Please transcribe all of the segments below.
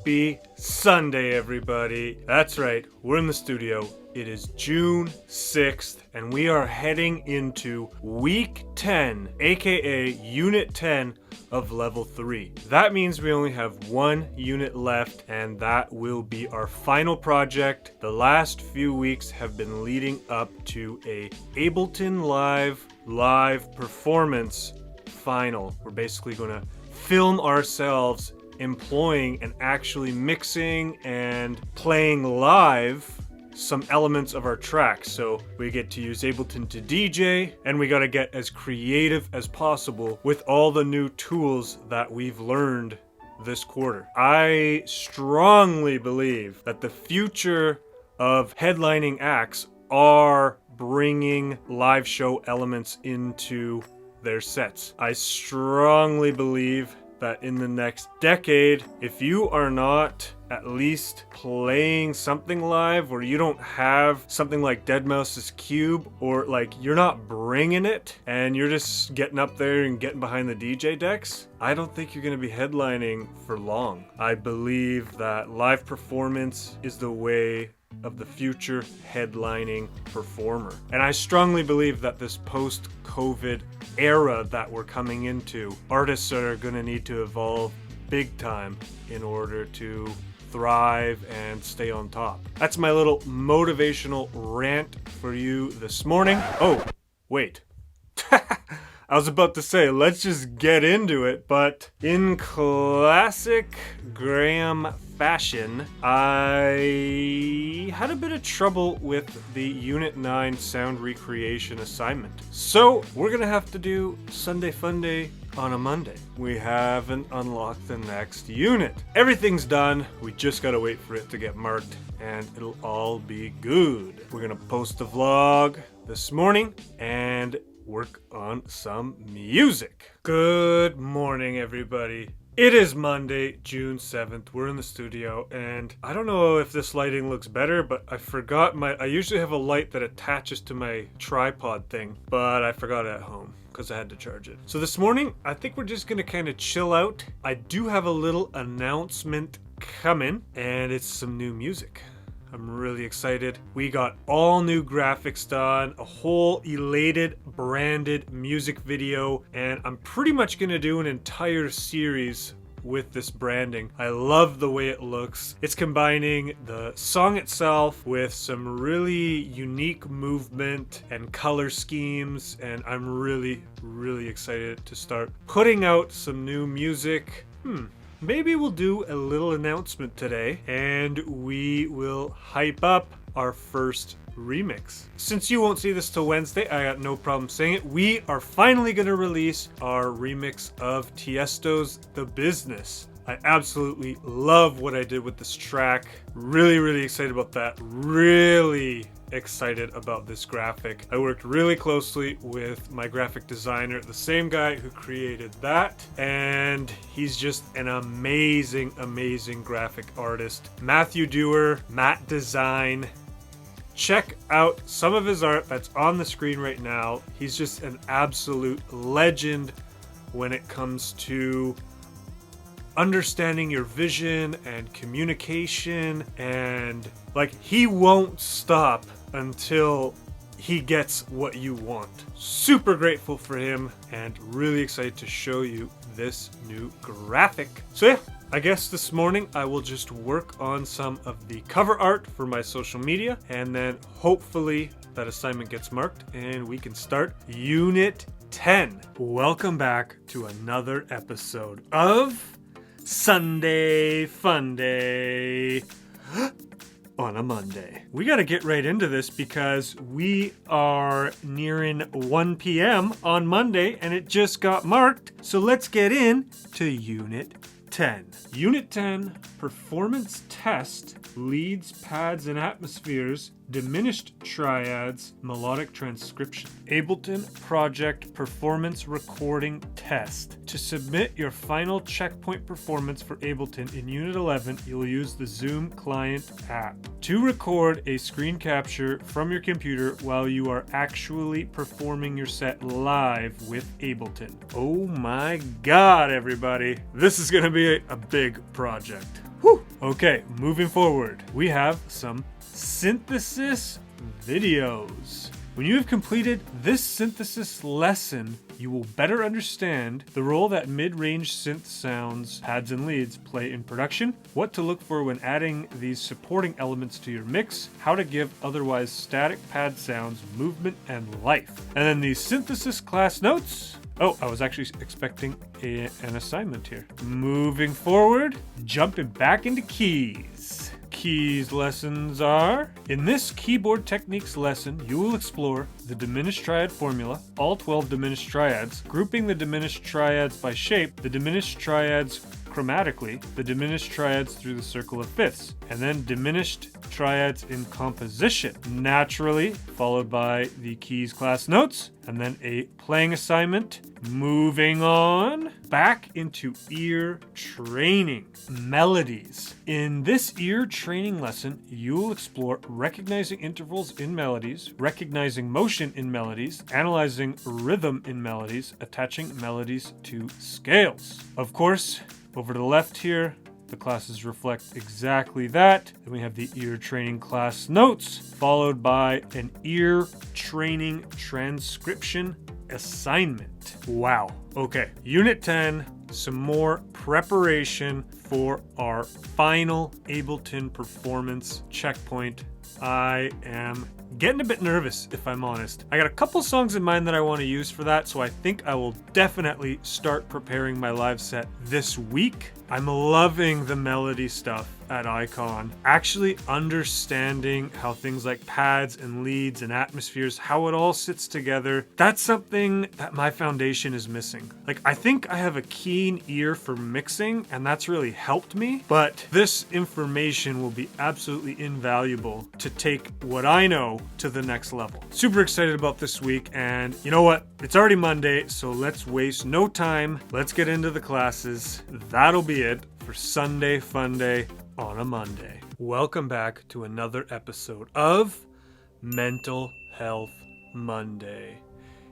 Happy Sunday, everybody. That's right, we're in the studio. It is June 6th, and we are heading into week 10, aka unit 10 of level 3. That means we only have one unit left, and that will be our final project. The last few weeks have been leading up to a Ableton live performance final. We're basically going to film ourselves employing and actually mixing and playing live some elements of our track. So we get to use Ableton to DJ, and we got to get as creative as possible with all the new tools that we've learned this quarter. I strongly believe that the future of headlining acts are bringing live show elements into their sets. I strongly believe that in the next decade, if you are not at least playing something live, or you don't have something like Deadmau5's Cube, or like you're not bringing it and you're just getting up there and getting behind the DJ decks, I don't think you're going to be headlining for long. I believe that live performance is the way of the future headlining performer. And I strongly believe that this post-COVID era that we're coming into, artists are going to need to evolve big time in order to thrive and stay on top. That's my little motivational rant for you this morning. Oh, wait. I was about to say, let's just get into it, but in classic Graham fashion, I had a bit of trouble with the Unit 9 sound recreation assignment. So we're gonna have to do Sunday Funday on a Monday. We haven't unlocked the next unit. Everything's done, we just gotta wait for it to get marked, and it'll all be good. We're gonna post the vlog this morning and work on some music. Good morning, everybody. It is Monday, June 7th. We're in the studio, and I don't know if this lighting looks better, but I forgot I usually have a light that attaches to my tripod thing, but I forgot it at home because I had to charge it. So this morning, I think we're just gonna kind of chill out. I do have a little announcement coming, and it's some new music. I'm really excited. We got all new graphics done, a whole Elated branded music video, and I'm pretty much gonna do an entire series with this branding. I love the way it looks. It's combining the song itself with some really unique movement and color schemes, and I'm really excited to start putting out some new music. Maybe we'll do a little announcement today, and we will hype up our first remix. Since you won't see this till Wednesday, I got no problem saying it. We are finally going to release our remix of Tiesto's The Business. I absolutely love what I did with this track. Really excited about that. Really excited about this graphic. I worked really closely with my graphic designer, the same guy who created that, and he's just an amazing graphic artist. Matthew Dewar, Matt Design. Check out some of his art that's on the screen right now. He's just an absolute legend when it comes to understanding your vision and communication, and like, he won't stop until he gets what you want. Super grateful for him and really excited to show you this new graphic. So yeah, I guess this morning I will just work on some of the cover art for my social media, and then hopefully that assignment gets marked and we can start Unit 10. Welcome back to another episode of Sunday Funday on a Monday. We gotta get right into this because we are nearing 1 p.m. on Monday and it just got marked. So let's get in to Unit 10. Unit 10, Performance Test, Leads, Pads, and Atmospheres, Diminished Triads, Melodic Transcription. Ableton Project Performance Recording Test. To submit your final checkpoint performance for Ableton in Unit 11, you'll use the Zoom Client app. To record a screen capture from your computer while you are actually performing your set live with Ableton. Oh my god, everybody. This is going to be a big project. Whew. Okay, moving forward, we have some synthesis videos. When you have completed this synthesis lesson, you will better understand the role that mid-range synth sounds, pads and leads play in production, what to look for when adding these supporting elements to your mix, how to give otherwise static pad sounds movement and life. And then these synthesis class notes. Oh, I was actually expecting an assignment here. Moving forward, jumping back into keys. Keys lessons are: in this keyboard techniques lesson, you will explore the diminished triad formula, all 12 diminished triads, grouping the diminished triads by shape, the diminished triads chromatically, the diminished triads through the circle of fifths, and then diminished triads in composition, naturally, followed by the keys class notes, and then a playing assignment. Moving on, back into ear training. Melodies. In this ear training lesson, you will explore recognizing intervals in melodies, recognizing motion in melodies, analyzing rhythm in melodies, attaching melodies to scales. Of course, over to the left here, the classes reflect exactly that. Then we have the ear training class notes, followed by an ear training transcription assignment. Wow. Okay, Unit 10, some more preparation for our final Ableton performance checkpoint. I am getting a bit nervous, if I'm honest. I got a couple songs in mind that I want to use for that, so I think I will definitely start preparing my live set this week. I'm loving the melody stuff at Icon. Actually understanding how things like pads and leads and atmospheres, how it all sits together, that's something that my foundation is missing. Like, I think I have a keen ear for mixing, and that's really helped me, but this information will be absolutely invaluable to take what I know to the next level. Super excited about this week, and you know what? It's already Monday, so let's waste no time. Let's get into the classes. That'll be it for Sunday Fun Day on a Monday. Welcome back to another episode of Mental Health Monday.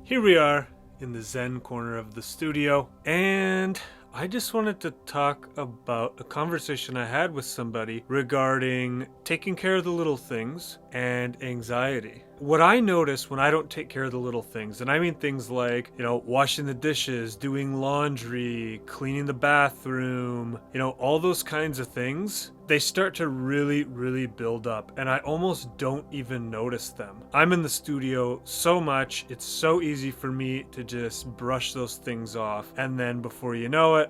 Here we are in the Zen corner of the studio, and I just wanted to talk about a conversation I had with somebody regarding taking care of the little things and anxiety. What I notice when I don't take care of the little things, and I mean things like, washing the dishes, doing laundry, cleaning the bathroom, all those kinds of things, they start to really, really build up, and I almost don't even notice them. I'm in the studio so much, it's so easy for me to just brush those things off, and then before you know it,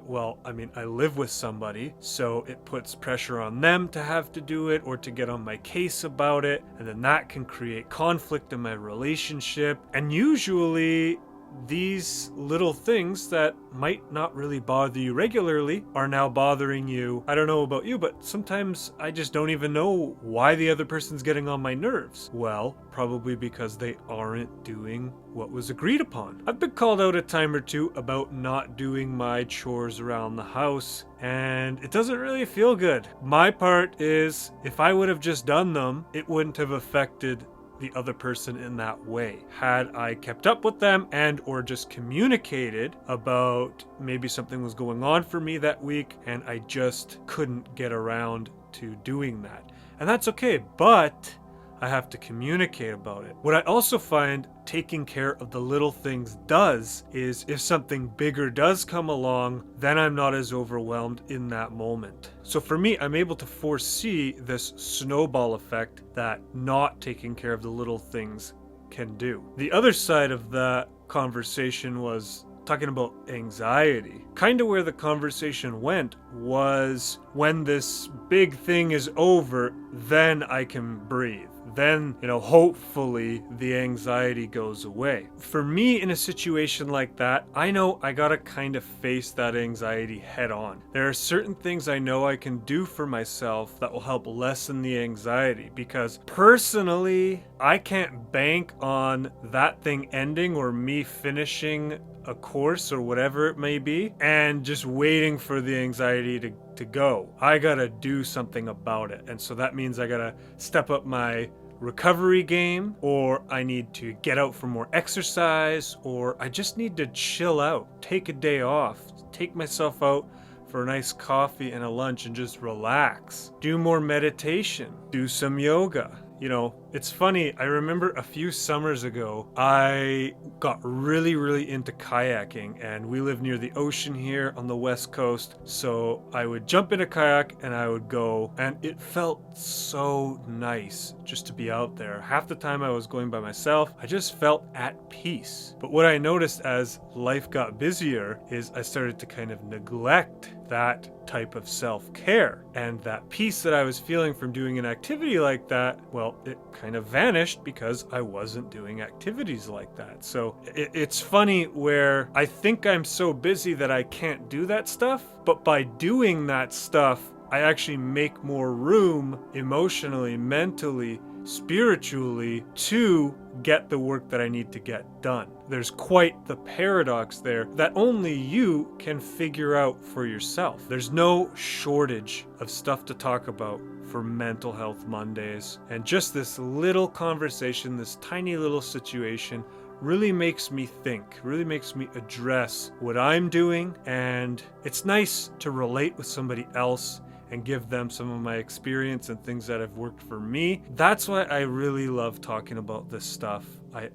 I live with somebody, so it puts pressure on them to have to do it or to get on my case about it, and then that can create conflict in my relationship. And usually these little things that might not really bother you regularly are now bothering you. I don't know about you, but sometimes I just don't even know why the other person's getting on my nerves. Well, probably because they aren't doing what was agreed upon. I've been called out a time or two about not doing my chores around the house, and it doesn't really feel good. My part is, if I would have just done them, it wouldn't have affected the other person in that way. Had I kept up with them and or just communicated about maybe something was going on for me that week and I just couldn't get around to doing that. And that's okay, but I have to communicate about it. What I also find taking care of the little things does is if something bigger does come along, then I'm not as overwhelmed in that moment. So for me, I'm able to foresee this snowball effect that not taking care of the little things can do. The other side of that conversation was talking about anxiety. Kind of where the conversation went was, when this big thing is over, then I can breathe. Then, hopefully the anxiety goes away. For me, in a situation like that, I know I gotta kind of face that anxiety head on. There are certain things I know I can do for myself that will help lessen the anxiety, because personally, I can't bank on that thing ending or me finishing a course or whatever it may be and just waiting for the anxiety to go. I gotta do something about it. And so that means I gotta step up my recovery game, or I need to get out for more exercise, or I just need to chill out, take a day off, take myself out for a nice coffee and a lunch and just relax. Do more meditation. Do some yoga. You know, it's funny, I remember a few summers ago, I got really into kayaking, and we live near the ocean here on the west coast, so I would jump in a kayak and I would go, and it felt so nice just to be out there. Half the time I was going by myself, I just felt at peace. But what I noticed as life got busier is I started to kind of neglect that type of self-care, and that peace that I was feeling from doing an activity like that, well, it kind of vanished because I wasn't doing activities like that. So it's funny where I think I'm so busy that I can't do that stuff, but by doing that stuff, I actually make more room emotionally, mentally, spiritually to get the work that I need to get done. There's quite the paradox there that only you can figure out for yourself. There's no shortage of stuff to talk about for Mental Health Mondays. And just this little conversation, this tiny little situation, really makes me think, really makes me address what I'm doing. And it's nice to relate with somebody else and give them some of my experience and things that have worked for me. That's why I really love talking about this stuff.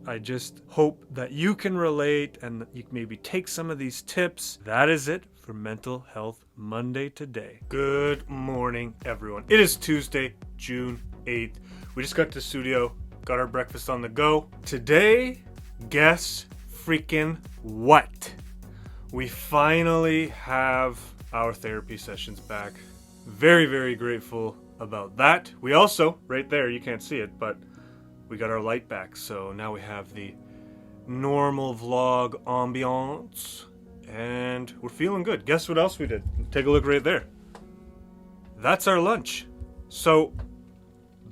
I just hope that you can relate and that you can maybe take some of these tips. That is it for Mental Health Monday today. Good morning, everyone. It is Tuesday, June 8th. We just got to the studio, got our breakfast on the go. Today, guess freaking what? We finally have our therapy sessions back. Very grateful about that. We also, right there, you can't see it, but we got our light back. So now we have the normal vlog ambiance and we're feeling good. Guess what else we did? Take a look right there. That's our lunch. So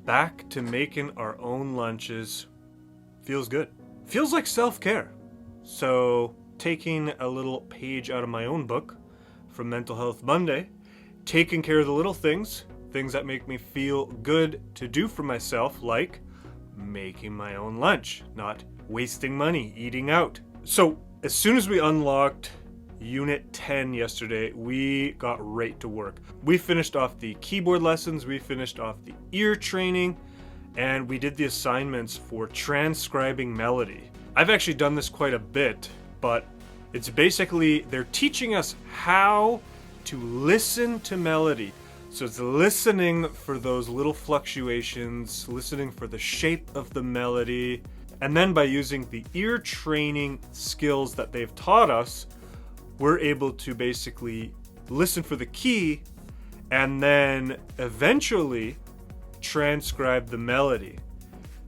back to making our own lunches. Feels good. Feels like self-care. So taking a little page out of my own book from Mental Health Monday, taking care of the little things that make me feel good to do for myself, like making my own lunch, not wasting money eating out. So as soon as we unlocked Unit 10 yesterday, we got right to work. We finished off the keyboard lessons, we finished off the ear training, and we did the assignments for transcribing melody. I've actually done this quite a bit, but it's basically, they're teaching us how to listen to melody. So it's listening for those little fluctuations, listening for the shape of the melody, and then by using the ear training skills that they've taught us, we're able to basically listen for the key and then eventually transcribe the melody.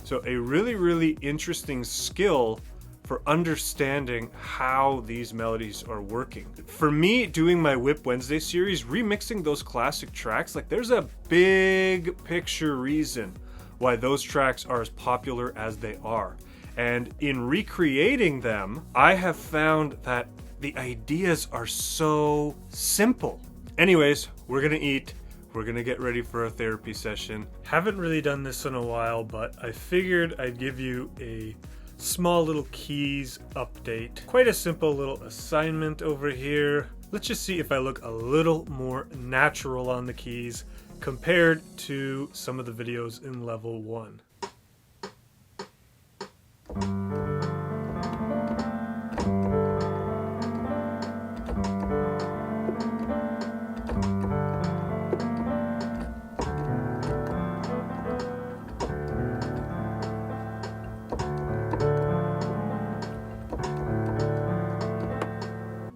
So a really interesting skill for understanding how these melodies are working. For me, doing my WIP Wednesday series, remixing those classic tracks, like there's a big picture reason why those tracks are as popular as they are. And in recreating them, I have found that the ideas are so simple. Anyways, we're gonna eat. We're gonna get ready for a therapy session. Haven't really done this in a while, but I figured I'd give you a small little keys update. Quite a simple little assignment over here. Let's just see if I look a little more natural on the keys compared to some of the videos in level 1.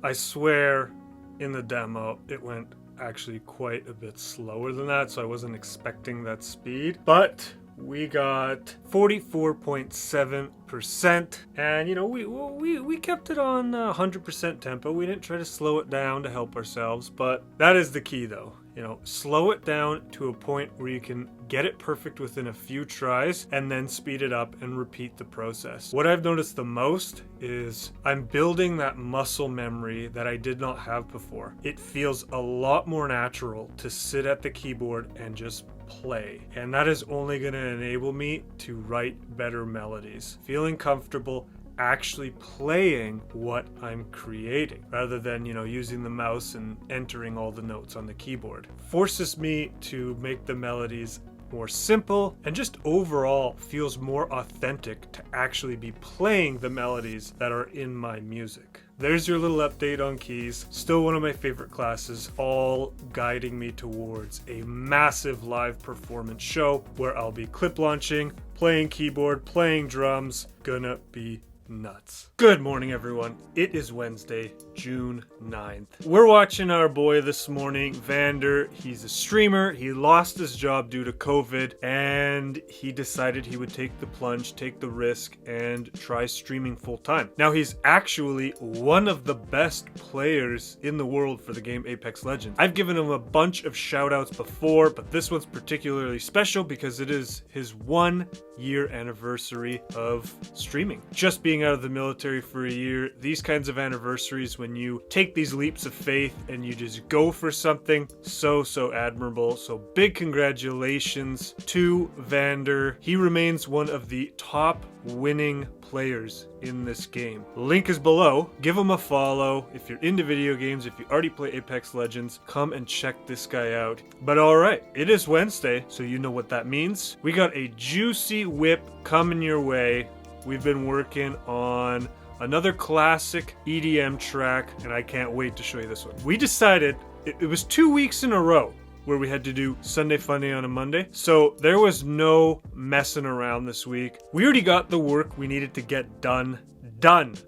I swear in the demo it went actually quite a bit slower than that, so I wasn't expecting that speed. But we got 44.7%, and you know, we kept it on 100% tempo. We didn't try to slow it down to help ourselves, but that is the key though. You know, slow it down to a point where you can get it perfect within a few tries and then speed it up and repeat the process. What I've noticed the most is I'm building that muscle memory that I did not have before. It feels a lot more natural to sit at the keyboard and just play. And that is only going to enable me to write better melodies. Feeling comfortable actually playing what I'm creating rather than, using the mouse and entering all the notes on the keyboard. Forces me to make the melodies more simple and just overall feels more authentic to actually be playing the melodies that are in my music. There's your little update on keys. Still one of my favorite classes, all guiding me towards a massive live performance show where I'll be clip launching, playing keyboard, playing drums. Gonna be nuts. Good morning, everyone. It is Wednesday, June 9th. We're watching our boy this morning, Vander. He's a streamer. He lost his job due to COVID, and he decided he would take the plunge, take the risk, and try streaming full time. Now, he's actually one of the best players in the world for the game Apex Legends. I've given him a bunch of shout outs before, but this one's particularly special because it is his 1-year anniversary of streaming. Just being out of the military for a year, these kinds of anniversaries, when you take these leaps of faith and you just go for something, so admirable. So big congratulations to Vander. He remains one of the top winning players in this game. Link is below. Give him a follow. If you're into video games, if you already play Apex Legends, come and check this guy out. But alright, it is Wednesday, so you know what that means. We got a juicy whip coming your way. We've been working on another classic EDM track, and I can't wait to show you this one. We decided it was 2 weeks in a row where we had to do Sunday Funday on a Monday, so there was no messing around this week. We already got the work we needed to get done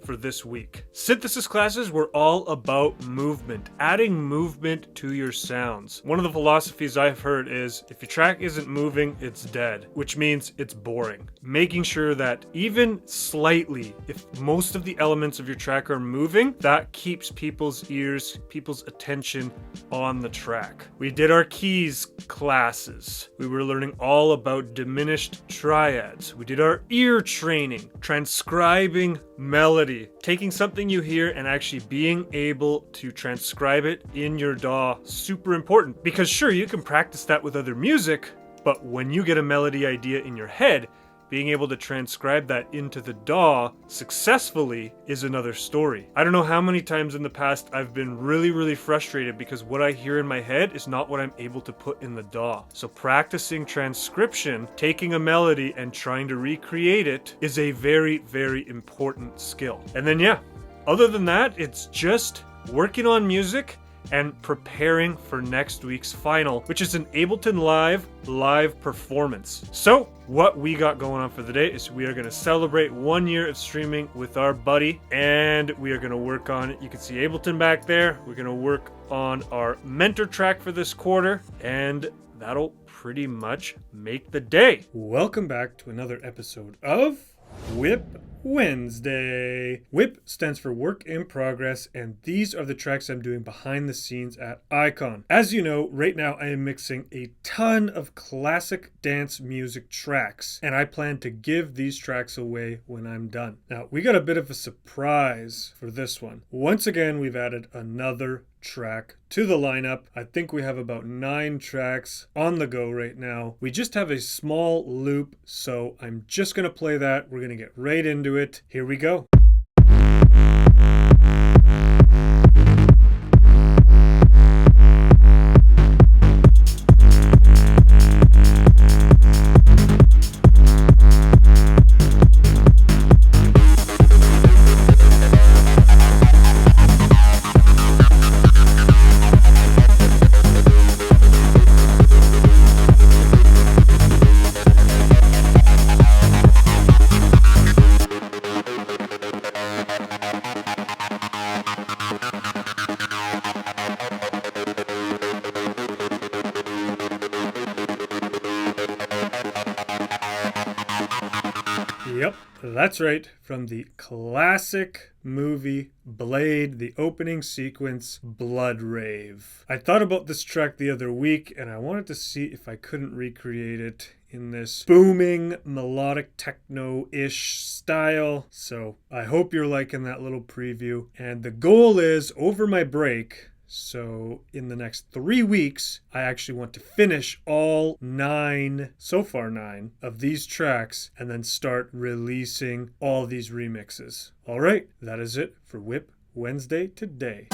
for this week. Synthesis classes were all about movement, adding movement to your sounds. One of the philosophies I've heard is if your track isn't moving, it's dead, which means it's boring. Making sure that even slightly, if most of the elements of your track are moving, that keeps people's ears, people's attention on the track. We did our keys classes. We were learning all about diminished triads. We did our ear training, transcribing melody, taking something you hear and actually being able to transcribe it in your DAW. Super important, because sure, you can practice that with other music, but when you get a melody idea in your head, being able to transcribe that into the DAW successfully is another story. I don't know how many times in the past I've been really frustrated because what I hear in my head is not what I'm able to put in the DAW. So practicing transcription, taking a melody and trying to recreate it is a very important skill. And then other than that, it's just working on music and preparing for next week's final, which is an Ableton live performance. So what we got going on for the day is we are going to celebrate 1 year of streaming with our buddy, and we are going to work on it. You can see Ableton back there. We're going to work on our mentor track for this quarter, and that'll pretty much make the day. Welcome back to another episode of WIP Wednesday. WIP stands for Work in Progress, and these are the tracks I'm doing behind the scenes at Icon. As you know, right now I am mixing a ton of classic dance music tracks, and I plan to give these tracks away when I'm done. Now, we got a bit of a surprise for this one. Once again, we've added another track to the lineup. I think we have about 9 tracks on the go right now. We just have a small loop, so I'm just gonna play that. We're gonna get right into it. Here we go. Yep, that's right. From the classic movie Blade, the opening sequence, Blood Rave. I thought about this track the other week, and I wanted to see if I couldn't recreate it in this booming, melodic techno-ish style. So I hope you're liking that little preview. And the goal is, over my break, So in the next 3 weeks, I actually want to finish all 9, so far 9, of these tracks and then start releasing all these remixes. All right, that is it for WIP Wednesday today.